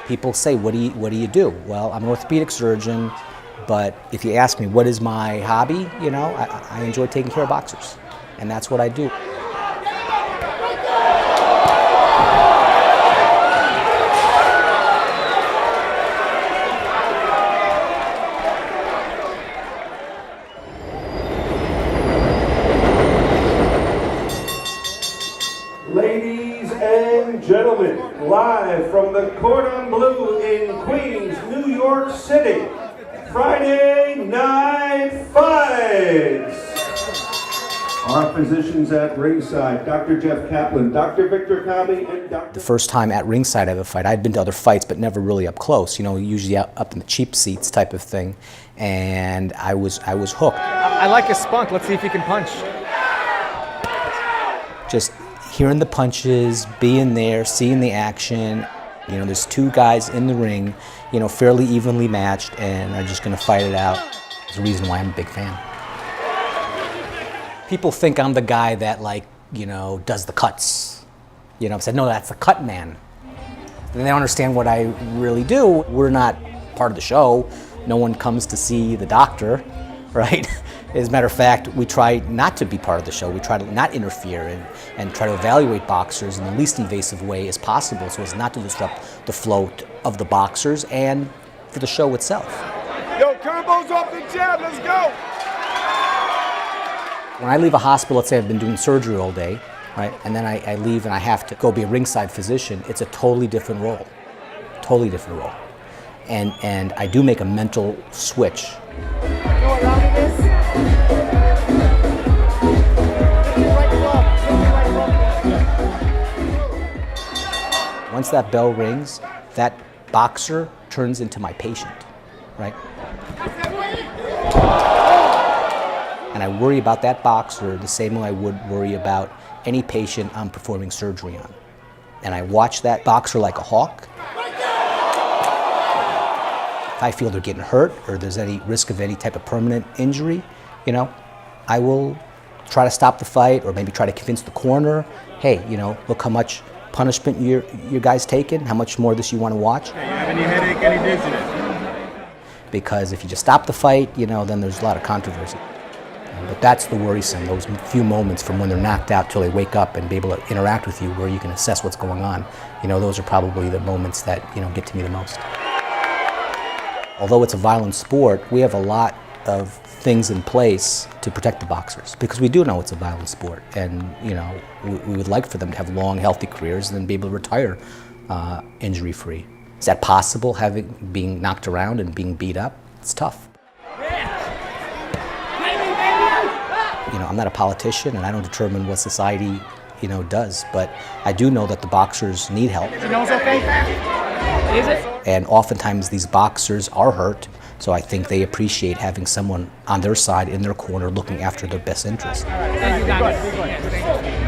People say, what do you do? Well, I'm an orthopedic surgeon, but if you ask me what is my hobby, you know, I enjoy taking care of boxers, and that's what I do. Ladies and gentlemen, live from the Cordon Bleu in Queens, New York City, Friday Night Fights. Our physicians at Ringside, Dr. Jeff Kaplan, Dr. Victor Kabi, and Dr. The first time at Ringside I have a fight, I'd been to other fights, but never really up close, you know, usually up in the cheap seats type of thing, and I was hooked. I like his spunk. Let's see if he can punch. Just hearing the punches, being there, seeing the action. You know, there's two guys in the ring, you know, fairly evenly matched, and are just going to fight it out. There's a reason why I'm a big fan. People think I'm the guy that, like, you know, does the cuts. You know, I said, no, that's the cut man. And they don't understand what I really do. We're not part of the show. No one comes to see the doctor, right? As a matter of fact, we try not to be part of the show. We try to not interfere and try to evaluate boxers in the least invasive way as possible so as not to disrupt the flow of the boxers and for the show itself. Yo, combos off the jab, let's go! When I leave a hospital, let's say I've been doing surgery all day, right, and then I leave and I have to go be a ringside physician, it's a totally different role. Totally different role. And I do make a mental switch. Once that bell rings, that boxer turns into my patient, right? And I worry about that boxer the same way I would worry about any patient I'm performing surgery on. And I watch that boxer like a hawk. If I feel they're getting hurt or there's any risk of any type of permanent injury, you know, I will try to stop the fight or maybe try to convince the corner, hey, you know, look how much punishment your guy's taking, how much more of this you want to watch. Hey, you have any headache, any dizziness? Because if you just stop the fight, you know, then there's a lot of controversy. But that's the worrisome, those few moments from when they're knocked out till they wake up and be able to interact with you where you can assess what's going on. You know, those are probably the moments that, you know, get to me the most. Although it's a violent sport, we have a lot of things in place to protect the boxers because we do know it's a violent sport, and you know we would like for them to have long, healthy careers and then be able to retire injury-free. Is that possible? Being knocked around and being beat up, it's tough. You know, I'm not a politician, and I don't determine what society, you know, does, but I do know that the boxers need help. You know it's okay? Is it? And oftentimes these boxers are hurt, so I think they appreciate having someone on their side, in their corner, looking after their best interests. Thank you, Doctor.